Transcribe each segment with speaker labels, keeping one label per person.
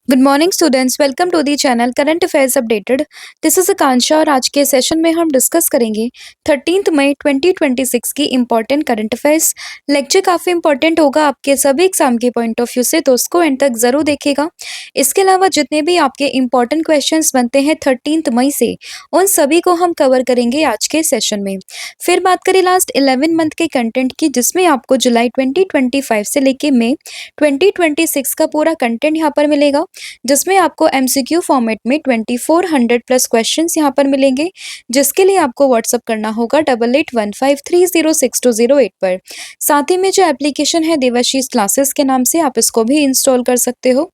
Speaker 1: Good morning students, welcome to the channel current affairs updated. This is Akanksha और आज के session में हम डिस्कस करेंगे 13 मई 2026 की इंपॉर्टेंट करंट अफेयर्स। लेक्चर काफ़ी इंपॉर्टेंट होगा आपके सभी एग्जाम के पॉइंट ऑफ व्यू से, तो उसको एंड तक ज़रूर देखिएगा। इसके अलावा जितने भी आपके इंपॉर्टेंट क्वेश्चंस बनते हैं 13 मई से, उन सभी को हम कवर करेंगे आज के सेशन में। फिर बात करें लास्ट 11 मंथ के कंटेंट की, जिसमें आपको जुलाई 2025 से लेके मई 2026 का पूरा कंटेंट यहाँ पर मिलेगा, जिसमें आपको एमसीक्यू फॉर्मेट में 2400 प्लस क्वेश्चंस यहाँ पर मिलेंगे, जिसके लिए आपको व्हाट्सअप करना होगा 8815306208 पर। साथ ही में जो एप्लीकेशन है देवाशीष क्लासेस के नाम से, आप इसको भी इंस्टॉल कर सकते हो।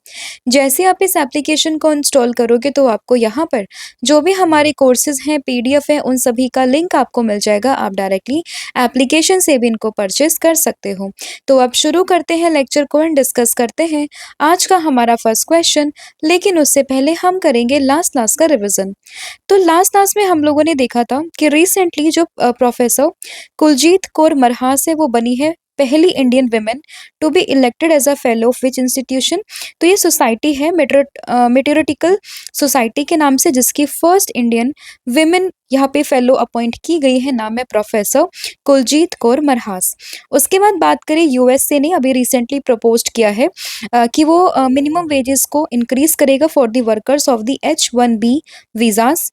Speaker 1: जैसे आप इस एप्लीकेशन को इंस्टॉल करोगे तो आपको यहाँ पर जो भी हमारे कोर्सेज हैं, पीडीएफ है, उन सभी का लिंक आपको मिल जाएगा। आप डायरेक्टली एप्लीकेशन से भी इनको परचेज कर सकते हो। तो अब शुरू करते हैं लेक्चर को एंड डिस्कस करते हैं आज का हमारा फर्स्ट क्वेश्चन। लेकिन उससे पहले हम करेंगे लास्ट क्लास का रिवीजन। तो लास्ट क्लास में हम लोगों ने देखा था कि रिसेंटली जो प्रोफेसर कुलजीत कौर मरहास है, वो बनी है पहली Indian women to be elected as a fellow of which institution. तो ये सोसाइटी है मेटेरोटिकल सोसाइटी के नाम से, जिसकी फर्स्ट इंडियन विमेन यहाँ पे फेलो अपॉइंट की गई है। नाम है प्रोफेसर कुलजीत कौर मरहास। उसके बाद बात करें, यूएसए ने अभी रिसेंटली प्रपोज किया है कि वो मिनिमम वेजेस को इंक्रीज करेगा for the workers of the H1B visas.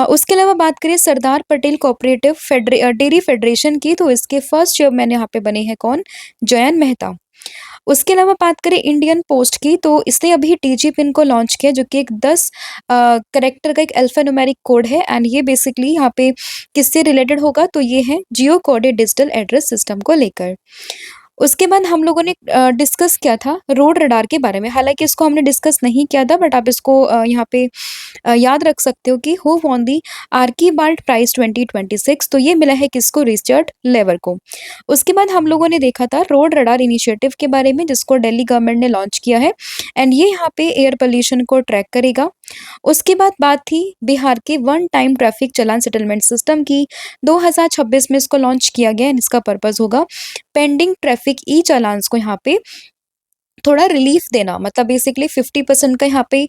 Speaker 1: उसके अलावा बात करें Sardar Patel cooperative dairy federation की, तो इसके फर्स्ट चेयरमैन यहाँ पे बने हैं कौन? जयंत मेहता। उसके अलावा बात करें इंडियन पोस्ट की, तो इसने अभी टीजी पिन को लॉन्च किया, जो कि एक 10 करेक्टर का एक अल्फान्यूमेरिक कोड है। एंड ये बेसिकली यहाँ पे किससे रिलेटेड होगा? तो ये है जियो कोडेड डिजिटल एड्रेस सिस्टम को लेकर। उसके बाद हम लोगों ने डिस्कस किया था रोड रडार के बारे में। हालांकि इसको हमने डिस्कस नहीं किया था, बट आप इसको यहाँ पे याद रख सकते हो कि हु वॉन दी आर्कीबाल्ड प्राइज 2026। तो ये मिला है किसको? रिचर्ड लेवर को। उसके बाद हम लोगों ने देखा था रोड रडार इनिशिएटिव के बारे में, जिसको दिल्ली गवर्नमेंट ने लॉन्च किया है एंड ये यहाँ पे एयर पोल्यूशन को ट्रैक करेगा। उसके बाद बात थी बिहार के वन टाइम ट्रैफिक चालान सेटलमेंट सिस्टम की। 2026 में इसको लॉन्च किया गया एंड इसका पर्पस होगा पेंडिंग ट्रैफिक ई चालान्स को यहाँ पे थोड़ा रिलीफ देना। मतलब बेसिकली 50% का यहाँ पे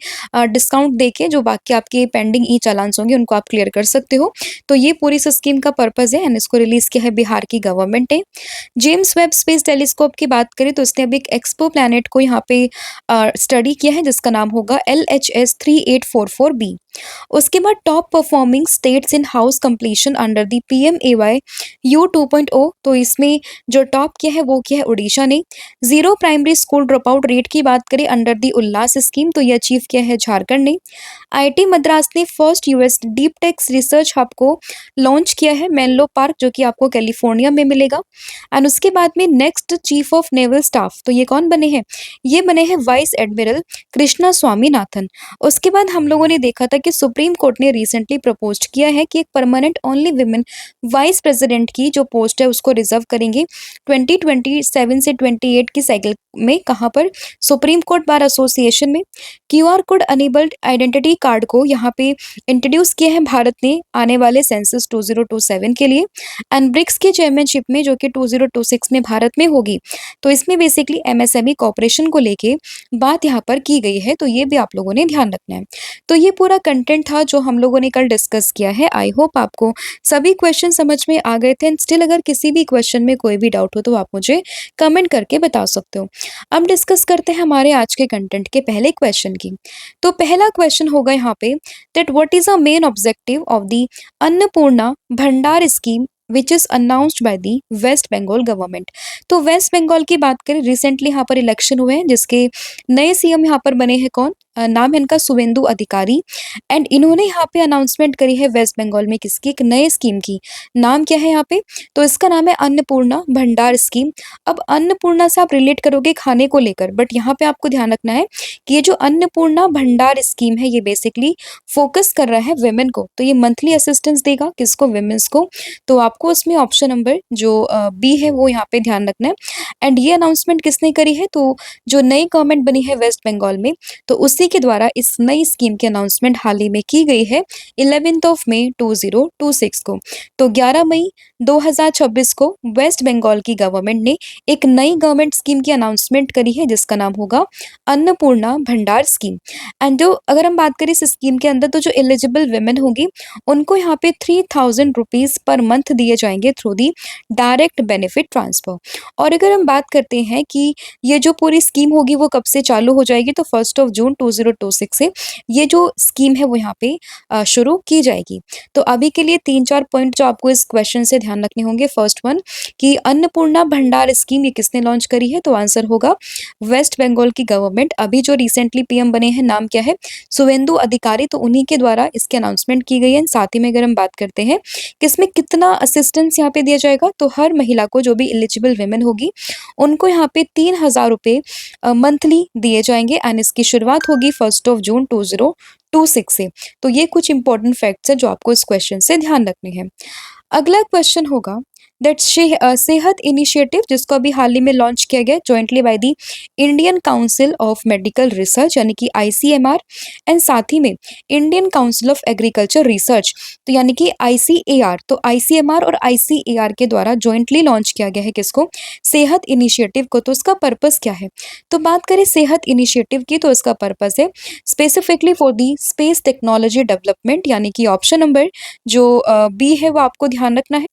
Speaker 1: डिस्काउंट देके जो बाकी आपके पेंडिंग ई चालान्स होंगे उनको आप क्लियर कर सकते हो। तो ये पूरी इस स्कीम का पर्पस है एंड इसको रिलीज किया है बिहार की गवर्नमेंट ने। जेम्स वेब स्पेस टेलीस्कोप की बात करें तो इसने अभी एक एक्सपो प्लैनेट को यहाँ पे स्टडी किया है, जिसका नाम होगा LHS3844b। उसके बाद top performing states in house completion under the PMAY U 2.0। तो इसमें जो टॉप किया है वो किया है उड़ीसा ने। Zero primary school drop out rate की बात करें अंडर दी उल्लास स्कीम, तो ये अचीव किया है झारखंड ने। आईआईटी मद्रास ने first US deep tech research hub को लॉन्च किया है मेनलो पार्क, जो कि आपको कैलिफोर्निया में मिलेगा। एंड उसके बाद में next chief of naval staff, तो ये कौन बने हैं? ये बने हैं वाइस एडमिरल कृष्णा स्वामीनाथन। उसके बाद हम लोगों ने देखा था कि सुप्रीम कोर्ट ने रिसेंटली प्रपोज किया है कि एक permanent only women vice president की जो पोस्ट है उसको रिजर्व करेंगे 2027 से 28 की साइकिल में। कहाँ पर? सुप्रीम कोर्ट बार एसोसिएशन में। QR code enabled identity card को यहाँ पे इंट्रोड्यूस किया है भारत ने आने वाले सेंसस 2027 के लिए। एंड ब्रिक्स की चेयरमैनशिप में, जो कि 2026 में भारत में होगी, तो इसमें बेसिकली एमएसएमई कॉपरेशन को लेके बात यहाँ पर की गई है। तो ये भी आप लोगों ने ध्यान रखना है। तो ये पूरा कंटेंट था जो हम लोगों ने कल डिस्कस किया है। आई होप आपको सभी क्वेश्चन समझ में आ गए थे। स्टिल अगर किसी भी क्वेश्चन में कोई भी डाउट हो तो आप मुझे कमेंट करके बता सकते हो। अब डिस्कस करते हैं हमारे आज के कंटेंट के पहले क्वेश्चन की। तो पहला क्वेश्चन होगा यहाँ पे that what is a main objective of the Annapurna Bhandar scheme which is announced by the West Bengal government. तो वेस्ट बंगाल की बात करें, रिसेंटली यहाँ पर इलेक्शन हुए हैं, जिसके नए सीएम यहाँ पर बने हैं कौन? नाम है इनका शुभेंदु अधिकारी। एंड इन्होंने यहाँ पे अनाउंसमेंट करी है वेस्ट बंगाल में किसकी? एक नए स्कीम की। नाम क्या है यहाँ पे? तो इसका नाम है अन्नपूर्णा भंडार स्कीम। अब अन्नपूर्णा से आप रिलेट करोगे खाने को लेकर, बट यहाँ पे आपको ध्यान रखना है कि ये जो अन्नपूर्णा भंडार स्कीम है ये बेसिकली फोकस कर रहा है वेमेन को। तो ये मंथली असिस्टेंस देगा किसको? वेमेन्स को। तो आपको उसमें ऑप्शन नंबर जो बी है वो यहाँ पे ध्यान रखना है। एंड ये अनाउंसमेंट किसने करी है? तो जो नई गवर्नमेंट बनी है वेस्ट बंगाल में, तो उसी के द्वारा इस नई स्कीम की अनाउंसमेंट हाल ही में की गई है 11 मई 2026 को। तो 11 मई 2026 को वेस्ट बंगाल की गवर्नमेंट ने एक नई गवर्नमेंट स्कीम की अनाउंसमेंट करी है जिसका नाम होगा अन्नपूर्णा भंडार स्कीम। एंड जो अगर हम बात करें इस स्कीम के अंदर तो जो एलिजिबल वुमेन होगी उनको यहाँ पे 3000 रुपीज पर मंथ दिए जाएंगे through the direct benefit transfer. और अगर हम बात करते हैं कि ये जो पूरी स्कीम होगी वो कब से चालू हो जाएगी तो 1 जून 2026 से ये जो स्कीम है वो यहाँ पे शुरू की जाएगी। तो अभी के लिए 3-4 पॉइंट जो आपको इस क्वेश्चन से ध्यान रखने होंगे। फर्स्ट वन कि अन्नपूर्णा भंडार स्कीम ये किसने लॉन्च करी है तो आंसर होगा वेस्ट बंगाल की गवर्नमेंट। अभी जो रिसेंटली पीएम बने हैं नाम क्या है सुवेंदु अधिकारी, तो उन्हीं के द्वारा इसकी अनाउंसमेंट की गई है। साथ ही में अगर हम बात करते हैं कि इसमें कितना असिस्टेंस यहाँ पे दिया जाएगा तो हर महिला को जो भी एलिजिबल वेमेन होगी उनको यहाँ पे 3000 रुपये मंथली दिए जाएंगे एंड इसकी शुरुआत होगी 1 जून 2026 से। तो ये कुछ इंपॉर्टेंट फैक्ट्स है जो आपको इस क्वेश्चन से ध्यान रखने हैं। अगला क्वेश्चन होगा दैट सेहत इनिशिएटिव जिसको अभी हाल ही में लॉन्च किया गया jointly by the Indian council of medical research यानी कि आईसीएमआर एंड साथ ही में Indian council of agriculture research तो यानी कि आईसीएआर। तो आईसीएमआर और आईसीएआर के द्वारा जॉइंटली लॉन्च किया गया है किसको सेहत इनिशिएटिव को। तो इसका पर्पस क्या है तो बात करें सेहत इनिशिएटिव की तो इसका पर्पस है specifically for the space technology development यानी कि ऑप्शन नंबर जो बी है वो आपको ध्यान रखना है।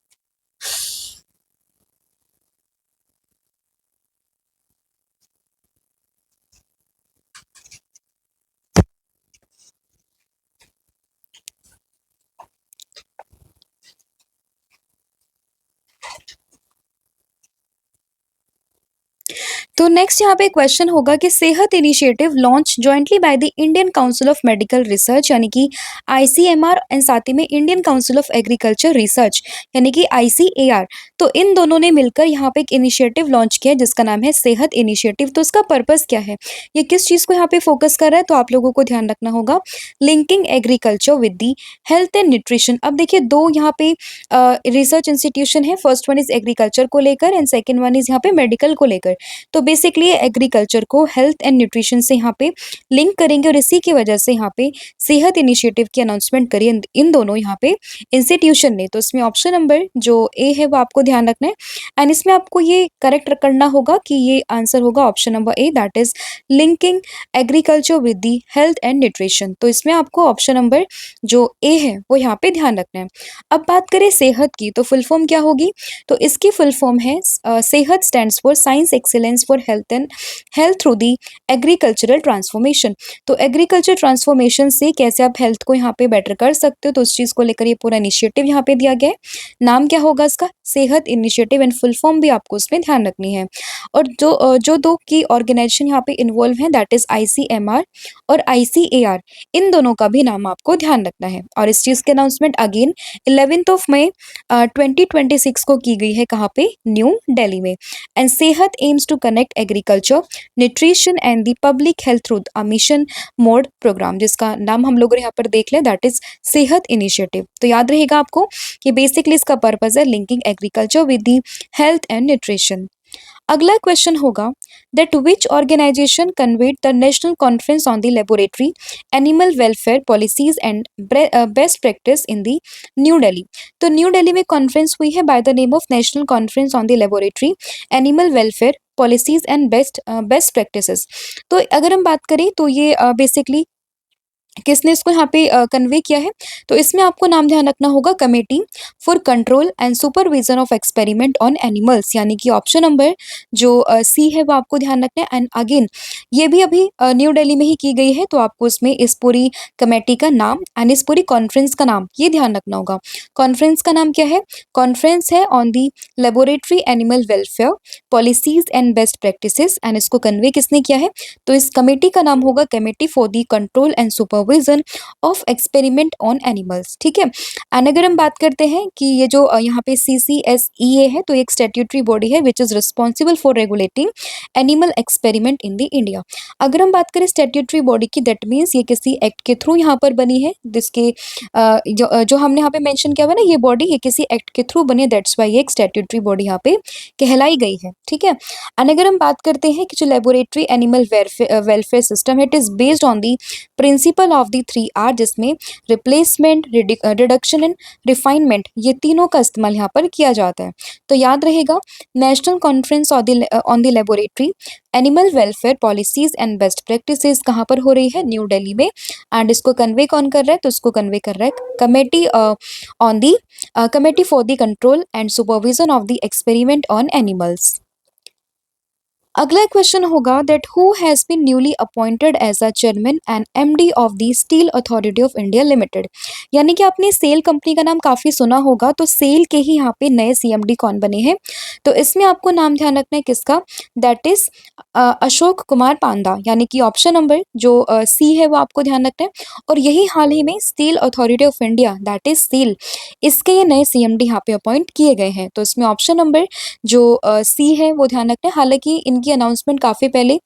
Speaker 1: तो नेक्स्ट यहाँ पे क्वेश्चन होगा कि सेहत initiative launch jointly by the Indian council of medical research यानी कि आईसीएमआर एंड साथ ही में Indian council of agriculture research यानी कि आईसीएआर। तो इन दोनों ने मिलकर यहाँ पे एक इनिशिएटिव लॉन्च किया जिसका नाम है सेहत इनिशिएटिव। तो इसका पर्पस क्या है ये किस चीज़ को यहाँ पे फोकस कर रहा है तो आप लोगों को ध्यान रखना होगा linking agriculture with the health and nutrition. अब देखिए दो यहाँ पे रिसर्च इंस्टीट्यूशन है, फर्स्ट वन इज एग्रीकल्चर को लेकर एंड सेकेंड वन इज यहाँ पे मेडिकल को लेकर। तो बेसिकली एग्रीकल्चर को हेल्थ एंड न्यूट्रिशन से यहाँ पे लिंक करेंगे और इसी की वजह से यहाँ पे सेहत इनिशिएटिव की अनाउंसमेंट करी इन दोनों यहाँ पे इंस्टीट्यूशन ने। तो इसमें ऑप्शन नंबर जो ए है वो आपको ध्यान रखना है एंड इसमें आपको ये करेक्ट करना होगा कि ये आंसर होगा option number A that is linking agriculture with the health and nutrition. तो इसमें आपको ऑप्शन नंबर जो ए है वो यहाँ पे ध्यान रखना है। अब बात करें सेहत की तो फुल फॉर्म क्या होगी तो इसकी फुल फॉर्म है सेहत stands for science excellence for health through the agricultural transformation. तो एग्रीकल्चर ट्रांसफॉर्मेशन से कैसे आप हेल्थ को यहाँ पे बेटर कर सकते हो तो उस चीज़ को लेकर ये पूरा इनिशिएटिव यहाँ पे दिया गया है। नाम क्या होगा इसका सेहत इनिशिएटिव एंड फुल फॉर्म भी आपको उसमें ध्यान रखनी है। और जो दो की ऑर्गेनाइजेशन यहाँ पे इन्वॉल्व है दैट इज आईसीएमआर और आईसीएआर, इन दोनों का भी नाम आपको ध्यान रखना है। और इस चीज़ की अनाउंसमेंट अगेन 11 मई 2026 को की गई है कहाँ पे न्यू दिल्ली में। And Sehat aims to connect agriculture nutrition and the public health through a mission mode program जिसका नाम हम लोग यहाँ पर देख लें दैट इज सेहत इनिशिएटिव। तो याद रहेगा आपको कि बेसिकली इसका पर्पज है linking agriculture with the health and nutrition. अगला क्वेश्चन होगा that which organization conveyed the national conference on the laboratory animal welfare policies and best practice in the New Delhi. तो न्यू दिल्ली में कॉन्फ्रेंस हुई है by the name of national conference on the laboratory animal welfare policies and best practices. तो अगर हम बात करें तो ये बेसिकली किसने इसको यहाँ पे कन्वे किया है तो इसमें आपको नाम ध्यान रखना होगा committee for control and supervision of experiment on animals यानी कि ऑप्शन नंबर जो सी है वो आपको ध्यान रखना है। एंड अगेन ये भी अभी न्यू दिल्ली में ही की गई है तो आपको इसमें इस पूरी कमेटी का नाम एंड इस पूरी कॉन्फ्रेंस का नाम ये ध्यान रखना होगा। कॉन्फ्रेंस का नाम क्या है कॉन्फ्रेंस है on the laboratory animal welfare policies and best practices and इसको कन्वे किसने किया है तो इस कमेटी का नाम होगा committee for the control and supervision of experiment on animals. ठीक है। एंड अगर हम बात करते हैं कि ये जो यहाँ पे CCSEA है तो एक स्टैट्यूटरी बॉडी है which is responsible for regulating animal experiment in the India. अगर हम बात करें स्टैट्यूटरी बॉडी की दैट मीन्स ये किसी एक्ट के थ्रू यहाँ पर बनी है जिसके जो हमने यहाँ पे मेंशन किया हुआ ना ये बॉडी ये किसी एक्ट के थ्रू बनी है दैट्स वाई एक स्टैट्यूटरी बॉडी यहाँ पे कहलाई गई है। ठीक है। एंड अगर हम बात करते हैं कि जो लेबोरेटरी एनिमल वेलफेयर सिस्टम है it is based on the principle of the 3R, जिसमें रिप्लेसमेंट, रिडक्शन एंड रिफाइनमेंट, ये तीनों का इस्तेमाल यहाँ पर किया जाता है। तो याद रहेगा, national conference on the laboratory animal welfare policies and best practices कहाँ पर हो रही है? न्यू दिल्ली में। एंड इसको कन्वे कौन कर रहा है? तो इसको कन्वे कर रहा है committee on the committee for the control and supervision of the experiment on animals. अगला क्वेश्चन होगा that who has been newly appointed as a chairman and MD of the steel authority of India limited. यानी कि आपने cell company का नाम काफी सुना होगा, तो सेल के ही यहाँ पे नए सीएमडी कौन बने हैं? तो इसमें आपको नाम ध्यान रखना है किसका? दैट इज अशोक कुमार पांडा, यानी कि ऑप्शन नंबर जो सी है वो आपको ध्यान रखना है। और यही हाल ही में steel authority of India that is seal, इसके ये नए सीएमडी यहाँ पे अपॉइंट किए गए हैं। तो इसमें ऑप्शन नंबर जो सी है वो ध्यान रखना है। हालांकि इनकी अनाउंसमेंट काफ़ी पहले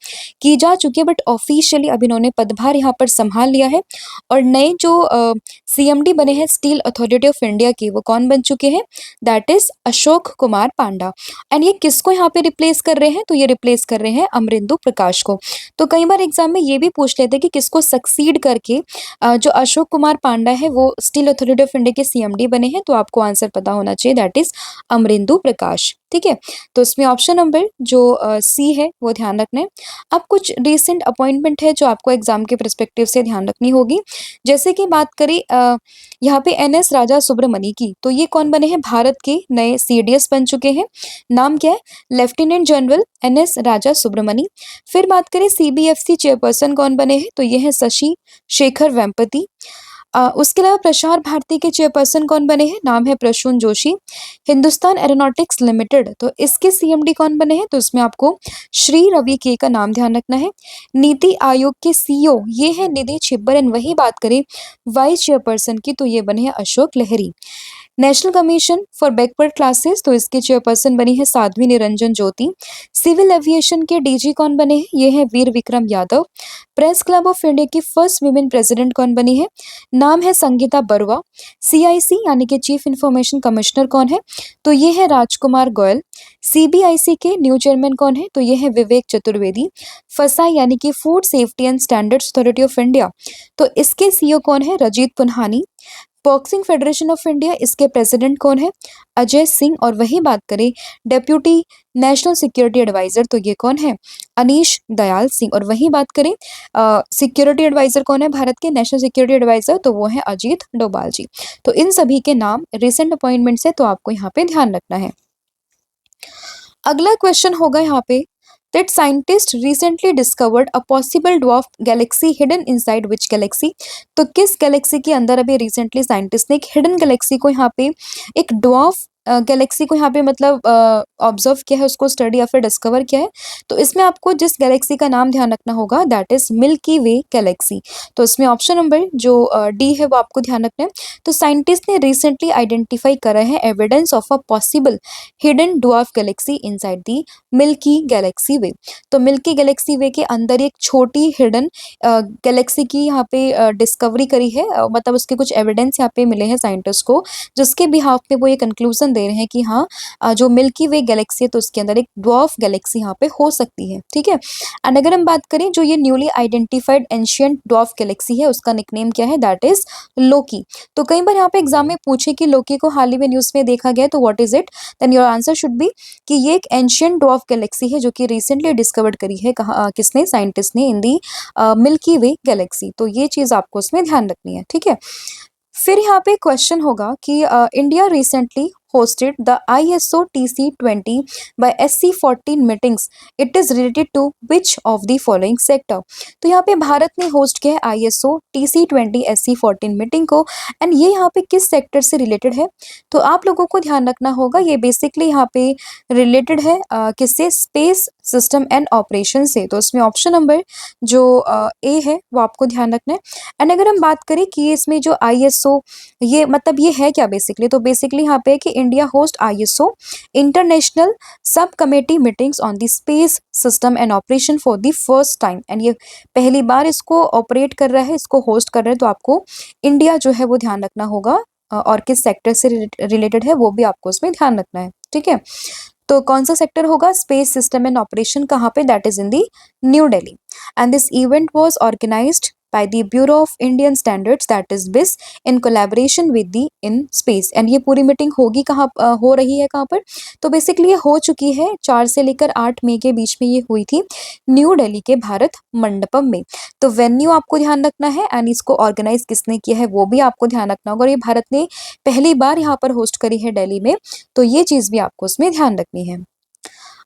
Speaker 1: की जा चुकी है, बट ऑफिशियली अब इन्होंने पदभार यहाँ पर संभाल लिया है। और नए जो सीएमडी बने हैं स्टील अथॉरिटी ऑफ इंडिया के, वो कौन बन चुके हैं? That is Ashok Kumar Panda. And ये किसको यहाँ पे रिप्लेस कर रहे हैं? तो ये रिप्लेस कर रहे हैं अमरिंदु प्रकाश को। तो कई बार एग्जाम में ये भी पूछ लेते हैं कि किसको सक्सीड करके जो अशोक कुमार पांडा है वो स्टील अथॉरिटी ऑफ इंडिया के सीएमडी बने हैं। तो आपको आंसर पता होना चाहिए, दैट इज अमरिंदु प्रकाश। ठीक है, तो इसमें ऑप्शन नंबर जो सी है वो ध्यान रखना है। अब कुछ रिसेंट अपॉइंटमेंट है जो आपको एग्जाम के परस्पेक्टिव से ध्यान रखनी होगी। जैसे कि बात करें यहाँ पे एनएस राजा सुब्रमणी की, तो ये कौन बने हैं? भारत के नए सीडीएस बन चुके हैं। नाम क्या है? लेफ्टिनेंट जनरल एनएस राजा सुब्रमणी। फिर बात करें सीबीएफसी चेयरपर्सन कौन बने हैं? तो ये है शशि शेखर वेम्पति। उसके अलावा प्रसार भारती के चेयरपर्सन कौन बने हैं? नाम है प्रसून जोशी। हिंदुस्तान एरोनॉटिक्स लिमिटेड, तो इसके सीएमडी कौन बने हैं? तो इसमें आपको श्री रवि के का नाम ध्यान रखना है। नीति आयोग के सीईओ ये है निधि छिब्बर। एंड वही बात करें वाइस चेयरपर्सन की, तो ये बने हैं Ashok Lahiri. National commission for backward classes, तो इसके चेयरपर्सन बनी है साध्वी निरंजन ज्योति। सिविल एविएशन के डीजी कौन बने हैं? ये है Veer Vikram Yadav. Press club of India की फर्स्ट वीमेन प्रेसिडेंट कौन बनी है? नाम है संगीता बरुआ। सीआईसी यानी कि चीफ इंफॉर्मेशन कमिश्नर कौन है? तो ये है राजकुमार गोयल। सीबीआईसी के न्यू चेयरमैन कौन है? तो ये है विवेक चतुर्वेदी। फसाई यानी कि food safety and standards authority of India, तो इसके सीईओ कौन है? Rajit Punhani. Boxing federation of India, इसके प्रेसिडेंट कौन है? अजय सिंह। और वही बात करें डेप्यूटी नेशनल सिक्योरिटी एडवाइजर, तो ये कौन है? अनीश दयाल सिंह। और वही बात करें सिक्योरिटी एडवाइजर कौन है भारत के? नेशनल सिक्योरिटी एडवाइजर, तो वो है अजीत डोभाल जी। तो इन सभी के नाम रिसेंट अपॉइंटमेंट से, तो आपको यहाँ पे ध्यान रखना है। अगला क्वेश्चन होगा यहाँ पे that scientists recently discovered a possible dwarf galaxy hidden inside which galaxy। तो किस गैलेक्सी के अंदर अभी रिसेंटली साइंटिस्ट ने एक हिडन गैलेक्सी को यहाँ पे, एक ड्वार्फ गैलेक्सी को यहाँ पे मतलब ऑब्जर्व किया है, उसको स्टडी या फिर डिस्कवर किया है। तो इसमें आपको जिस गैलेक्सी का नाम ध्यान रखना होगा that is milky way Galaxy. तो इसमें ऑप्शन नंबर जो डी है वो आपको ध्यान रखना है। तो साइंटिस्ट ने रिसेंटली आइडेंटिफाई करा है evidence of a possible hidden dwarf galaxy inside the milky galaxy way. तो मिल्की गैलेक्सी वे के अंदर एक छोटी हिडन गैलेक्सी की यहाँ पे डिस्कवरी करी है, मतलब उसके कुछ एविडेंस यहाँ पे मिले हैं साइंटिस्ट को, जिसके बिहाफ पे वो ये कंक्लूजन दे रहे हैं कि हाँ जो मिल्की वे गैलेक्सी है तो उसके अंदर एक ड्वार्फ गैलेक्सी यहाँ पे हो सकती है। ठीक है, एंड अगर हम बात करें जो ये newly identified ancient dwarf Galaxy है उसका निकनेम क्या है? That is Loki. तो कई बार यहाँ पे एग्जाम में पूछे कि लोकी को हाल ही में न्यूज में देखा गया, तो what is it? Then your answer should be कि ये एक एंशियंट ड्वार्फ गैलेक्सी है जो कि रिसेंटली डिस्कवर्ड करी है, कहा किसने? साइंटिस्ट ने, इन दी मिल्की वे गैलेक्सी। तो ये चीज आपको उसमें ध्यान रखनी है। ठीक है, फिर यहाँ पे क्वेश्चन होगा कि India recently hosted the ISO TC20 by SC14 meetings. It is related to which of the following sector? तो यहाँ पे भारत ने होस्ट किया है ISO TC20 SC14 मीटिंग को, एंड ये यहाँ पे किस सेक्टर से रिलेटेड है? तो आप लोगों को ध्यान रखना होगा, ये बेसिकली यहाँ पे रिलेटेड है किससे? स्पेस सिस्टम एंड ऑपरेशन से। तो इसमें ऑप्शन नंबर जो ए है वो आपको ध्यान रखना है। एंड अगर हम बात करें कि इसमें जो ISO ये मतलब ये है क्या बेसिकली, तो बेसिकली यहाँ पे कि India host ISO international sub committee meetings on the space system and operation for the first time. And ये पहली बार इसको ऑपरेट कर रहा है, इसको होस्ट कर रहा है। तो आपको इंडिया जो है वो ध्यान रखना होगा, और किस सेक्टर से रिलेटेड है वो भी आपको उसमें ध्यान रखना है। ठीक है, तो कौन सा सेक्टर होगा? Space system and operation. कहाँ पे? That is in the New Delhi. And this event was organized by the Bureau of Indian Standards that is BIS in collaboration with the in space। And ये पूरी meeting होगी कहाँ हो रही है कहाँ पर? तो बेसिकली ये हो चुकी है 4 से लेकर 8 मई के बीच में ये हुई थी न्यू दिल्ली के भारत मंडपम में। तो वेन्यू आपको ध्यान रखना है एंड इसको ऑर्गेनाइज किसने किया है वो भी आपको ध्यान रखना होगा। और ये भारत ने पहली बार यहाँ पर होस्ट करी है दिल्ली में, तो ये चीज भी आपको उसमें ध्यान रखनी है।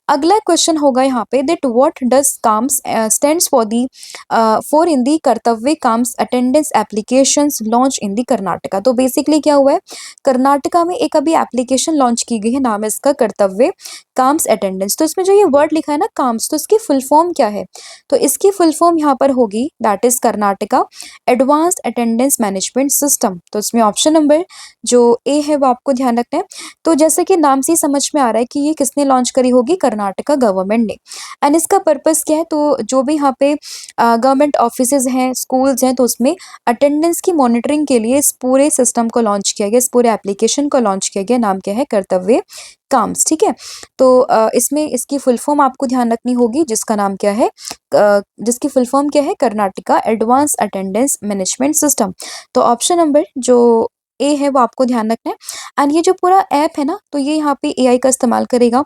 Speaker 1: अगला क्वेश्चन होगा यहाँ पे that what does comms stands for the for in the Kartavya comms attendance applications launch in the Karnataka. तो बेसिकली क्या हुआ है, कर्नाटका में एक अभी एप्लीकेशन लॉन्च की गई है, नाम है इसका कर्तव्य काम्स अटेंडेंस। तो इसमें जो ये वर्ड लिखा है ना काम्स, तो इसकी फुल फॉर्म क्या है? तो इसकी फुल फॉर्म यहाँ पर होगी that is Karnataka advanced attendance management system. तो इसमें ऑप्शन नंबर जो ए है वो आपको ध्यान रखना है। तो जैसे कि नाम से ही समझ में आ रहा है कि ये किसने लॉन्च करी होगी, कर्नाटका गवर्नमेंट ने। एंड इसका पर्पस क्या है, तो जो भी यहाँ पे गवर्नमेंट ऑफिसेज हैं, स्कूल्स हैं, तो उसमें अटेंडेंस की मॉनिटरिंग के लिए इस पूरे सिस्टम को लॉन्च किया गया, इस पूरे एप्लीकेशन को लॉन्च किया गया। नाम क्या है, कर्तव्य काम्स। ठीक है, तो इसमें इसकी फुल फॉर्म आपको ध्यान रखनी होगी जिसका नाम क्या है, जिसकी फुल फॉर्म क्या है, Karnataka advance attendance management system. तो ऑप्शन नंबर जो ए है वो आपको ध्यान रखना है। एंड ये जो पूरा ऐप है ना, तो ये यहाँ पे एआई का इस्तेमाल करेगा,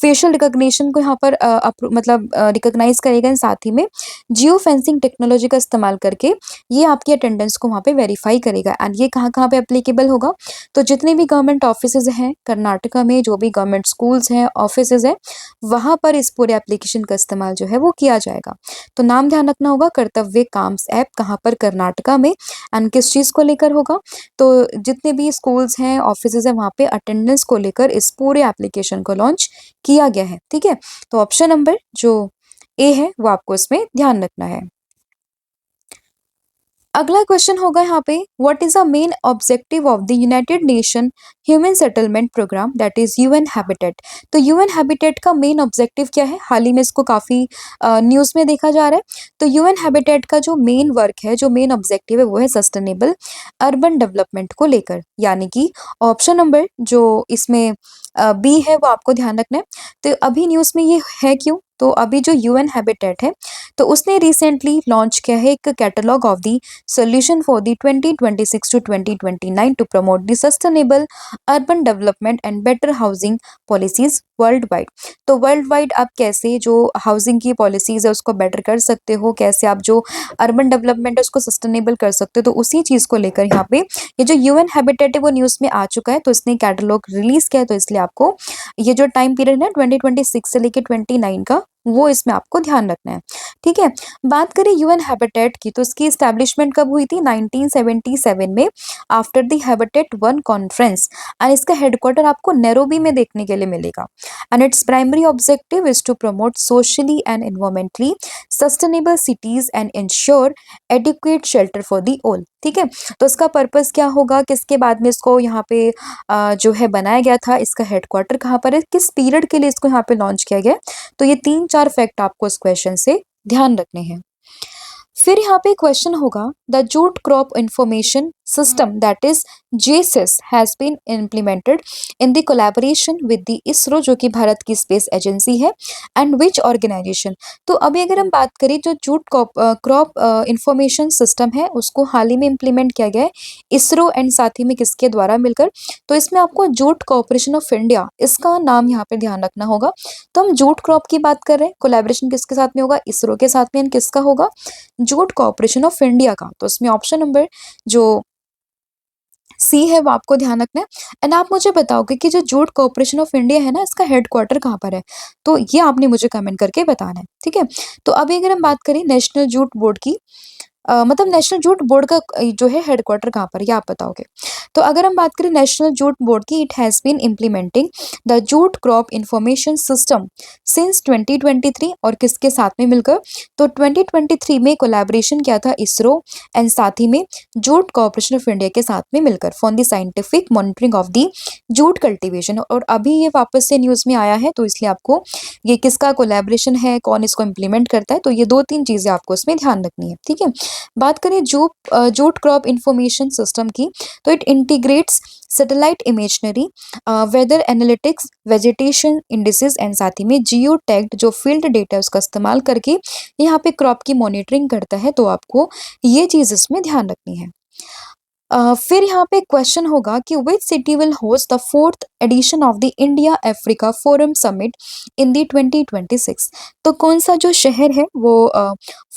Speaker 1: फेशियल रिकॉग्निशन को यहाँ पर मतलब रिकॉग्नाइज करेगा, साथ ही में जियो फेंसिंग टेक्नोलॉजी का इस्तेमाल करके ये आपकी अटेंडेंस को वहाँ पे वेरीफाई करेगा। एंड ये कहाँ कहाँ पे एप्लीकेबल होगा, तो जितने भी गवर्नमेंट ऑफिसेज हैं कर्नाटका में, जो भी गवर्नमेंट स्कूल्स हैं, ऑफिसेज हैं, वहाँ पर इस पूरे एप्लीकेशन का इस्तेमाल जो है वो किया जाएगा। तो नाम ध्यान रखना होगा, कर्तव्य काम्स ऐप कहाँ पर, कर्नाटका में। एंड किस चीज़ को लेकर होगा, तो जितने भी स्कूल्स हैं, ऑफिसेज हैं, वहाँ पे अटेंडेंस को लेकर इस पूरे एप्लीकेशन को लॉन्च किया गया है। ठीक है, तो ऑप्शन नंबर जो ए है वो आपको इसमें ध्यान रखना है। अगला क्वेश्चन होगा यहाँ पे, what is the main objective of the United Nation human settlement program that is UN Habitat. तो यूएन हैबिटेट का मेन ऑब्जेक्टिव क्या है, हाल ही में इसको काफी न्यूज में देखा जा रहा है। तो यूएन हैबिटेट का जो मेन वर्क है, जो मेन ऑब्जेक्टिव है, वो है सस्टेनेबल अर्बन डेवलपमेंट को लेकर, यानी कि ऑप्शन नंबर जो इसमें बी है वो आपको ध्यान रखना है। तो अभी न्यूज में ये है क्यों, तो अभी जो यूएन हैबिटेट है, तो उसने रिसेंटली लॉन्च किया है एक catalogue of the solution for the 2026 to 2029 to promote the sustainable urban development and better housing policies worldwide। तो वर्ल्ड वाइड आप कैसे जो हाउसिंग की पॉलिसीज है उसको बेटर कर सकते हो, कैसे आप जो अर्बन डेवलपमेंट है उसको सस्टेनेबल कर सकते हो, तो उसी चीज को लेकर यहाँ पे ये जो यूएन हैबिटेट है वो न्यूज में आ चुका है। तो इसने कैटलॉग रिलीज किया है, तो इसलिए आपको ये जो टाइम पीरियड है 2026 से लेकर 29 का, वो इसमें आपको ध्यान रखना है। ठीक है, बात करें यूएन हैबिटेट की, तो इसकी एस्टैब्लिशमेंट कब हुई थी, 1977 में, after the Habitat 1 conference. And इसका हेडक्वार्टर आपको नैरोबी में देखने के लिए मिलेगा। And it's primary objective is to promote socially and environmentally sustainable cities and ensure adequate shelter for the all. ठीक है, तो इसका पर्पस क्या होगा, किसके बाद में इसको यहाँ पे जो है बनाया गया था, इसका हेडक्वार्टर कहाँ पर है, किस पीरियड के लिए इसको यहाँ पे लॉन्च किया गया, तो ये 3-4 फैक्ट आपको इस क्वेश्चन से ध्यान रखने हैं। फिर यहाँ पे क्वेश्चन होगा, the jute crop information system that is JCIS has been implemented in the collaboration with the ISRO, जो कि भारत की स्पेस एजेंसी है, एंड विच ऑर्गेनाइजेशन। तो अभी अगर हम बात करें, जो जूट क्रॉप इंफॉर्मेशन सिस्टम है उसको हाल ही में इम्प्लीमेंट किया गया है इसरो एंड साथ ही में किसके द्वारा मिलकर, तो इसमें आपको जूट कॉर्पोरेशन ऑफ इंडिया, इसका नाम यहाँ पे ध्यान रखना होगा। तो हम जूट क्रॉप की बात कर रहे हैं, कोलैबोरेशन किसके साथ में होगा, इसरो के साथ में, एंड किसका होगा, जूट कॉर्पोरेशन ऑफ इंडिया का। तो इसमें ऑप्शन नंबर जो सी है वो आपको ध्यान रखना है। एंड आप मुझे बताओगे कि जो जूट कॉर्पोरेशन ऑफ इंडिया है ना, इसका हेडक्वार्टर कहाँ पर है, तो ये आपने मुझे कमेंट करके बताना है। ठीक है, तो अभी अगर हम बात करें नेशनल जूट बोर्ड की, मतलब नेशनल जूट बोर्ड का जो है हेडक्वार्टर कहाँ पर, ये आप बताओगे। तो अगर हम बात करें नेशनल जूट बोर्ड की, it has been implementing the jute crop information system since 2023, और किसके साथ में मिलकर, तो 2023 में कोलैबोरेशन किया था इसरो एंड साथ ही में जूट कॉर्पोरेशन ऑफ इंडिया के साथ में मिलकर for the scientific monitoring of the jute cultivation. और अभी ये वापस से न्यूज में आया है, तो इसलिए आपको ये किसका कोलैबोरेशन है, कौन इसको इम्प्लीमेंट करता है, तो ये 2-3 चीजें आपको इसमें ध्यान रखनी है। ठीक है, बात करें जूट क्रॉप इंफॉर्मेशन सिस्टम की, तो it integrates satellite imagery, weather analytics, vegetation indices and साथ ही में जियो टैग्ड जो फील्ड डेटा है उसका इस्तेमाल करके यहाँ पे क्रॉप की मॉनिटरिंग करता है। तो आपको ये चीज़ इसमें ध्यान रखनी है। फिर यहाँ पे क्वेश्चन होगा कि which city will host the fourth edition of the India Africa forum summit in the 2026। तो कौन सा जो शहर है वो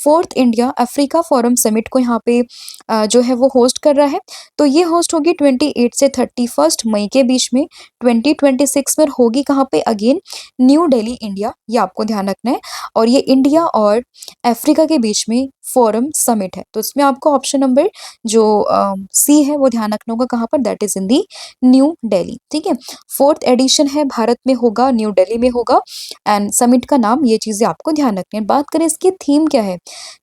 Speaker 1: fourth India Africa forum summit को यहाँ पे जो है वो होस्ट कर रहा है। तो ये होस्ट होगी 28 से 31 मई के बीच में 2026 में। होगी कहाँ पे? अगेन न्यू दिल्ली इंडिया, ये आपको ध्यान रखना है। और ये इंडिया और अफ्रीका के बीच में फोरम समिट है। तो इसमें आपको ऑप्शन नंबर जो सी है वो ध्यान रखना होगा, कहाँ पर? That is in the New Delhi. ठीक है, फोर्थ एडिशन है, भारत में होगा, न्यू दिल्ली में होगा एंड समिट का नाम, ये चीजें आपको ध्यान रखनी है। बात करें इसकी थीम क्या है,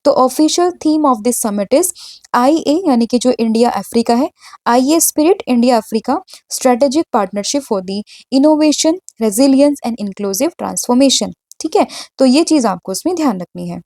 Speaker 1: तो official theme of this summit is IA यानी कि जो इंडिया अफ्रीका है, IA spirit India Africa strategic partnership for the innovation, resilience and inclusive transformation. ठीक है, तो ये चीज आपको इसमें ध्यान रखनी है।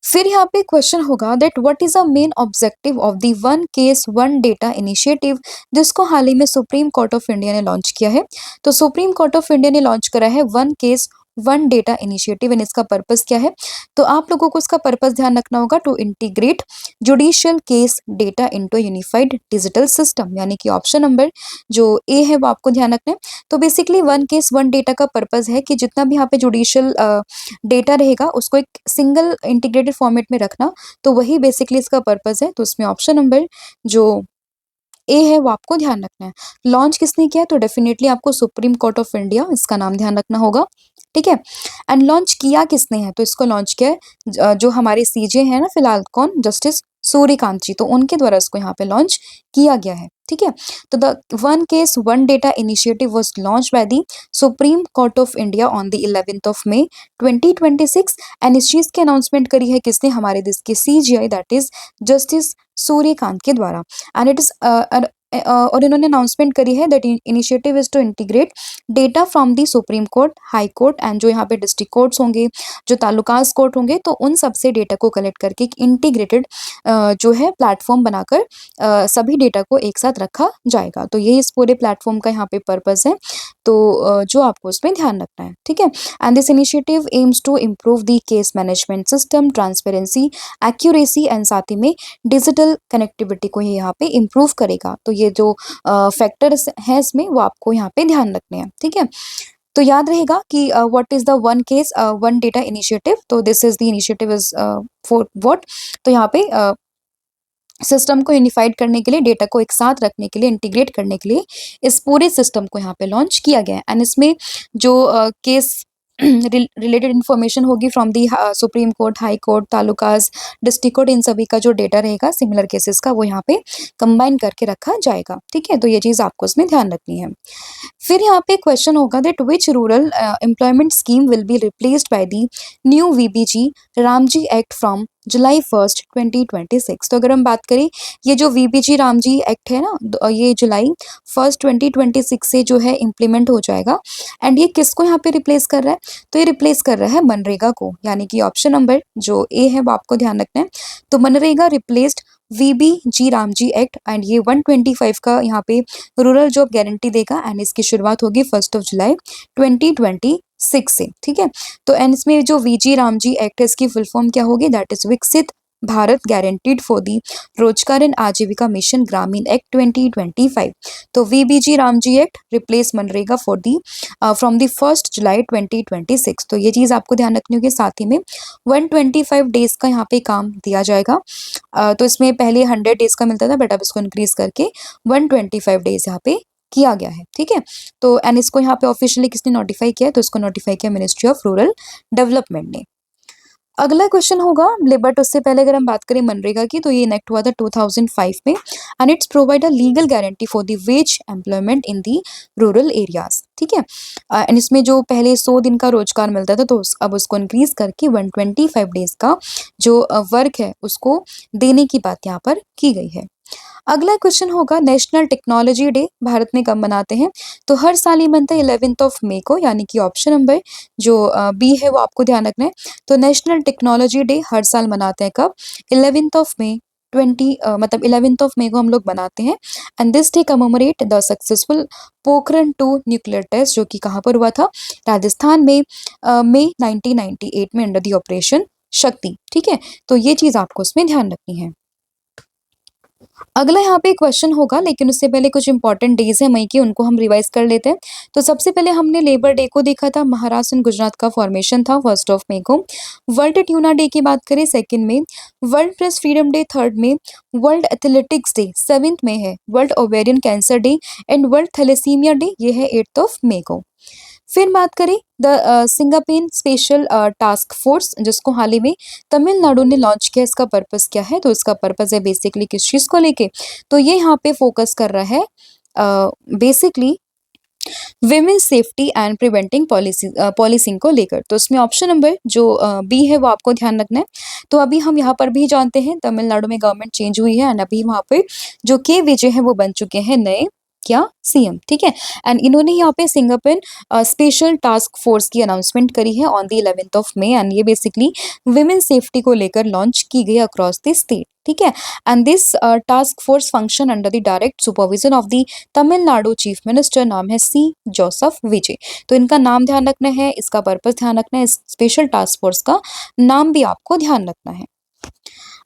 Speaker 1: फिर यहाँ पे क्वेश्चन होगा that what is the main objective of the one case one data initiative, जिसको हाल ही में सुप्रीम कोर्ट ऑफ इंडिया ने लॉन्च किया है। तो सुप्रीम कोर्ट ऑफ इंडिया ने लॉन्च करा है one case one data initiative and इसका पर्पस क्या है? तो आप लोगों को इसका पर्पस ध्यान रखना होगा, to integrate judicial case data into unified digital system, यानी कि ऑप्शन नंबर जो ए है वो आपको ध्यान रखना है। तो basically one case one data का पर्पस है कि जितना भी यहाँ पे जुडिशियल डेटा रहेगा उसको एक सिंगल इंटीग्रेटेड फॉर्मेट में रखना, तो वही बेसिकली इसका पर्पस है। तो इसमें ऑप्शन नंबर जो ए है वो आपको ध्यान रखना है। लॉन्च किसने किया है? तो डेफिनेटली आपको सुप्रीम कोर्ट ऑफ इंडिया, इसका नाम ध्यान रखना होगा। ठीक है, एंड लॉन्च किया किसने है? तो इसको लॉन्च किया है जो हमारे CJ है ना फिलहाल, कौन? जस्टिस सूर्यकांत जी, तो उनके द्वारा इसको यहाँ पे लॉन्च किया गया है। ठीक है, तो the one case one data initiative was launch by the supreme court of India on the 11th of May 2026 and इस चीज की अनाउंसमेंट करी है किसने? हमारे देश के CGI that is justice Suryakant के द्वारा। एंड इट इज और इन्होंने अनाउंसमेंट करी है that initiative is to integrate data from the supreme court, high court and जो यहाँ पे डिस्ट्रिक्ट कोर्ट्स होंगे, जो तालुकास कोर्ट होंगे, तो उन सबसे डेटा को कलेक्ट करके एक इंटीग्रेटेड जो है प्लेटफॉर्म बनाकर सभी डेटा को एक साथ रखा जाएगा। तो ये इस पूरे प्लेटफॉर्म का यहाँ पे पर्पस है, तो जो आपको उसमें ध्यान रखना है। ठीक है, and this initiative aims to improve the case management system, transparency, accuracy and साथ ही में डिजिटल कनेक्टिविटी को ये यहाँ पे इम्प्रूव करेगा। तो ये जो फैक्टर्स हैं इसमें वो आपको यहाँ पे ध्यान रखने हैं। ठीक है, तो याद रहेगा कि what is the one case one data initiative, तो this is the initiative is for what, तो यहाँ पे सिस्टम को यूनिफाइड करने के लिए, डेटा को एक साथ रखने के लिए, इंटीग्रेट करने के लिए इस पूरे सिस्टम को यहाँ पे लॉन्च किया गया है। एंड इसमें जो केस रिलेटेड इन्फॉर्मेशन होगी from the supreme court, high court, talukas, district court, इन सभी का जो डेटा रहेगा सिमिलर केसेस का, वो यहाँ पे कंबाइन करके रखा जाएगा। ठीक है, तो ये चीज़ आपको इसमें ध्यान रखनी है। फिर यहाँ पे क्वेश्चन होगा that which rural employment scheme will be replaced by the new VBG Ramji act from July 1st 2026। तो अगर हम बात करें, ये जो VBG रामजी एक्ट है ना, ये जुलाई 1st 2026 से जो है इम्प्लीमेंट हो जाएगा। एंड ये किसको यहाँ पे रिप्लेस कर रहा है? तो ये रिप्लेस कर रहा है मनरेगा को, यानी कि ऑप्शन नंबर जो ए है वो आपको ध्यान रखना है। तो MNREGA replaced VBG Ramji act and ये 125 का यहाँ पे रूरल जॉब गारंटी देगा एंड इसकी शुरुआत होगी 1 जुलाई 2026 से। ठीक है, तो एंड इसमें जो VG रामजी एक्ट है इसकी फुल फॉर्म क्या होगी? दैट इज विकसित भारत गारंटीड फॉर दी रोजगार एंड आजीविका मिशन ग्रामीण एक्ट 2025। तो VBG Ramji act replace MNREGA for the from the 1 जुलाई 2026। तो ये चीज़ आपको ध्यान रखनी होगी। साथ ही में 125 डेज का यहाँ पे काम दिया जाएगा। तो इसमें पहले 100 डेज का मिलता था, बट अब इसको इंक्रीज करके 125 डेज यहाँ पे किया गया है। ठीक है, तो एंड इसको यहाँ पे ऑफिशियली किसने नोटिफाई किया है? तो इसको नोटिफाई किया मिनिस्ट्री ऑफ रूरल डेवलपमेंट ने। अगला क्वेश्चन होगा, बट उससे पहले अगर हम बात करें मनरेगा की, तो ये इनेक्ट हुआ था 2005 में and it's provide a legal guarantee for the ways employment in the rural areas. ठीक है, एंड इसमें जो पहले 100 दिन का रोजगार मिलता था, तो अब उसको इंक्रीज करके 125 डेज का जो वर्क है उसको देने की बात यहाँ पर की गई है। अगला क्वेश्चन होगा, नेशनल टेक्नोलॉजी डे भारत में कब मनाते हैं? तो हर साल ही बनता है 11th ऑफ May को, यानी कि ऑप्शन नंबर जो बी है वो आपको ध्यान रखना है। तो नेशनल टेक्नोलॉजी डे हर साल मनाते हैं कब? 11th ऑफ May मतलब 11th ऑफ मे को हम लोग बनाते हैं। And this day commemorate the successful Pokhran 2 nuclear test, जो कि कहाँ पर हुआ था, राजस्थान में, मई 1998 में अंडर दी ऑपरेशन शक्ति। ठीक है, तो ये चीज आपको उसमें ध्यान रखनी है। अगला यहाँ पे क्वेश्चन होगा, लेकिन उससे पहले कुछ इंपॉर्टेंट डेज है मई के, उनको हम रिवाइज कर लेते हैं। तो सबसे पहले हमने लेबर डे को देखा था, महाराष्ट्र एंड गुजरात का फॉर्मेशन था 1 मई को। वर्ल्ड ट्यूना डे की बात करें 2 में, वर्ल्ड प्रेस फ्रीडम डे 3 में, वर्ल्ड एथलेटिक्स डे 7 में है, world ovarian cancer day and world thalassemia day ये है 8 मई को। फिर बात करें the Singappenn special task force, जिसको हाल ही में तमिलनाडु ने लॉन्च किया, इसका पर्पस क्या है, तो इसका पर्पस है बेसिकली किस चीज को लेके, तो ये यहाँ पे फोकस कर रहा है basically women safety and preventing policing को लेकर। तो इसमें ऑप्शन नंबर जो बी है वो आपको ध्यान रखना है। तो अभी हम यहाँ पर भी जानते हैं तमिलनाडु में गवर्नमेंट चेंज हुई है एंड अभी वहाँ पे जो के विजय है वो बन चुके हैं नए क्या सीएम। ठीक है, एंड इन्होंने यहाँ पे सिंगापुर स्पेशल टास्क फोर्स की अनाउंसमेंट करी है ऑन द 11th मई, एंड ये बेसिकली विमेन सेफ्टी को लेकर लॉन्च की गई अक्रॉस द स्टेट। ठीक है, and this task force function under the direct supervision of the Tamil Nadu chief minister, नाम है सी जोसेफ विजय। तो इनका नाम ध्यान रखना है, इसका पर्पस ध्यान रखना है, इस स्पेशल टास्क फोर्स का नाम भी आपको ध्यान रखना है।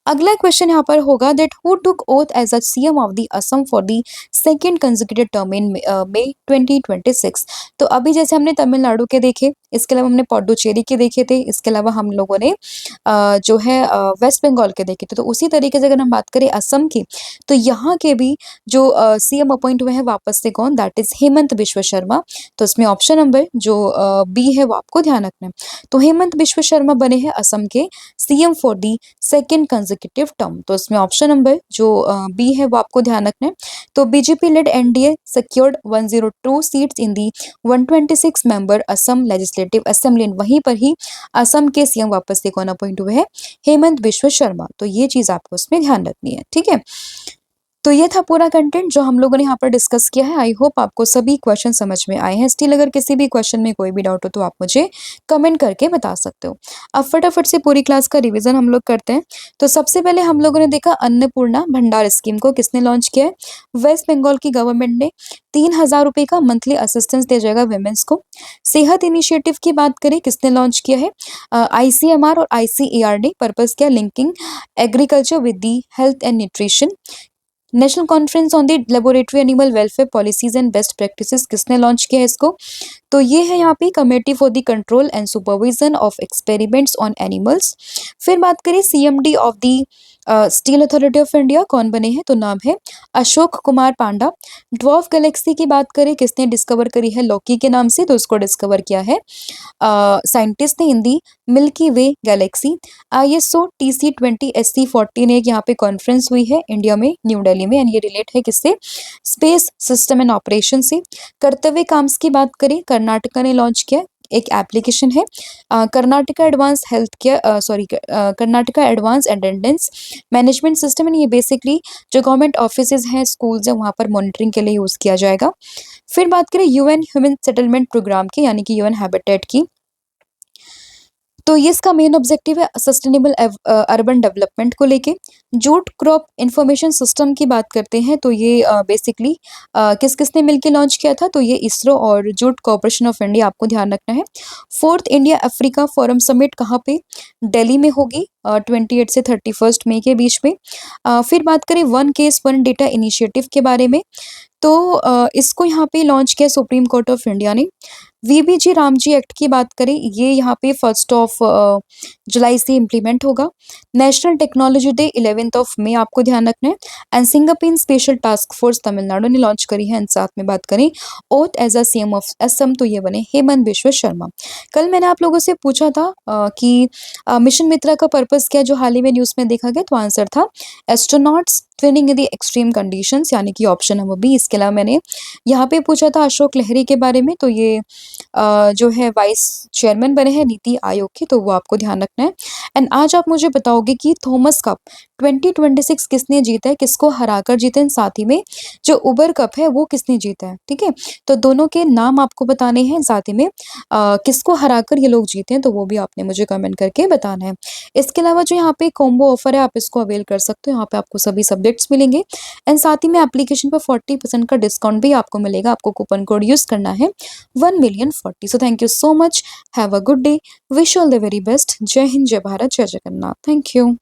Speaker 1: अगला क्वेश्चन यहाँ पर होगा that who took oath as a CM of the Assam for the second consecutive term in May 2026। तो अभी जैसे हमने तमिलनाडु के देखे, इसके अलावा हमने पौडुचेरी के देखे थे, इसके अलावा हम लोगों ने जो है वेस्ट बंगाल के देखे थे। तो उसी तरीके से अगर हम बात करें असम की, तो यहाँ के भी जो सीएम अपॉइंट हुए हैं वापस से, कौन, दैट इज हेमंत बिश्व शर्मा। तो इसमें ऑप्शन नंबर जो बी है वो आपको ध्यान रखना है। तो हेमंत बिश्व शर्मा बने हैं असम के CM for the second consecutive term. तो इसमें ऑप्शन नंबर जो बी है वो आपको ध्यान रखना है। तो BJP lead NDA secured 102 seats in the 126 member Assam legislative assembly, वहीं पर ही असम के सीएम वापस से कौन अपॉइंट हुए हैं, हेमंत बिश्व शर्मा। तो ये चीज आपको उसमें ध्यान रखनी है। ठीक है, तो ये था पूरा कंटेंट जो हम लोगों ने यहाँ पर डिस्कस किया है। आई होप आपको सभी क्वेश्चन समझ में आए हैं। स्टिल अगर किसी भी क्वेश्चन में कोई भी डाउट हो तो आप मुझे कमेंट करके बता सकते हो। अब फटाफट से पूरी क्लास का रिवीजन हम लोग करते हैं। तो सबसे पहले हम लोगों ने देखा अन्नपूर्णा भंडार स्कीम को किसने लॉन्च किया है, वेस्ट बंगाल की गवर्नमेंट ने। 3,000 रुपए का मंथली असिस्टेंस दिया जाएगा वुमेन्स को। सेहत इनिशिएटिव की बात करें, किसने लॉन्च किया है, आईसीएमआर और आईसीएआर ने। पर्पस क्या, linking agriculture with the health and nutrition. National conference on the laboratory animal welfare policies and best practices, किसने लॉन्च किया है इसको, तो ये है यहाँ पे committee for the control and supervision of experiments on animals. फिर बात करें CMD of the steel authority of India, कौन बने हैं, तो नाम है अशोक कुमार पांडा। ड्वार्फ गैलेक्सी की बात करें, किसने डिस्कवर करी है, लॉकी के नाम से, तो उसको डिस्कवर किया है साइंटिस्ट ने इन दी मिल्की वे गैलेक्सी। ISO TC20 SC14 एक यहाँ पे कॉन्फ्रेंस हुई है इंडिया में, न्यू दिल्ली में, एंड ये रिलेट है किससे, स्पेस सिस्टम एंड ऑपरेशन से। कर्तव्य काम्स की बात करें, कर्नाटका ने लॉन्च किया, एक एप्लीकेशन है Karnataka advance health care, sorry Karnataka advance attendance management system, and ये बेसिकली जो गवर्नमेंट ऑफिसेज हैं, स्कूल्स हैं, वहाँ पर मॉनिटरिंग के लिए यूज किया जाएगा। फिर बात करें यूएन ह्यूमन सेटलमेंट प्रोग्राम की, यानी कि यूएन हैबिटेट की, तो ये इसका मेन ऑब्जेक्टिव है सस्टेनेबल अर्बन डेवलपमेंट को लेके। जूट क्रॉप इंफॉर्मेशन सिस्टम की बात करते हैं, तो ये बेसिकली किस किसने मिलकर लॉन्च किया था, तो ये इसरो और जूट कॉर्पोरेशन ऑफ इंडिया, आपको ध्यान रखना है। 4th India Africa forum summit कहाँ पे, दिल्ली में होगी 28 से 31 मई के बीच में। फिर बात करें one case one data initiative के बारे में, तो इसको यहाँ पे लॉन्च किया सुप्रीम कोर्ट ऑफ इंडिया ने। वीबीजी रामजी एक्ट की बात करें, ये यहाँ पे 1 जुलाई से इम्प्लीमेंट होगा। नेशनल टेक्नोलॉजी डे 11 मई, आपको ध्यान रखना है। And Singapore special task force Tamil Nadu ने लॉन्च करी है। एंड साथ में बात करें oath as a CM of Assam, तो ये बने हेमंत बिश्व शर्मा। कल मैंने आप लोगों से पूछा था कि मिशन मित्रा का पर्पस क्या, जो हाल ही में न्यूज में देखा गया, तो आंसर था astronauts training in the extreme conditions, यानी कि ऑप्शन नंबर बी। इसके अलावा मैंने यहाँ पे पूछा था अशोक लहरी के बारे में, तो ये जो है वाइस चेयरमैन बने हैं नीति आयोग के, तो वो आपको ध्यान रखना है। एंड आज आप मुझे बताओगे कि थॉमस कप 2026 किसने जीता है, किसको हराकर जीता है, साथ ही में जो उबर कप है वो किसने जीता है, ठीक है? तो दोनों के नाम आपको बताने हैं, साथ ही में किसको हराकर ये लोग जीते हैं, तो वो भी आपने मुझे कमेंट करके बताना है। इसके अलावा जो यहाँ पे कॉम्बो ऑफर है, आप इसको अवेल कर सकते हो, यहाँ पे आपको सभी सब्जेक्ट्स मिलेंगे एंड साथ ही में एप्लीकेशन पर 40% का डिस्काउंट भी आपको मिलेगा। आपको कूपन कोड यूज़ करना है 1,000,040। So thank you so much, have a good day, wish all the very best. जय हिंद, जय भारत, जय जगन्नाथ। Thank you.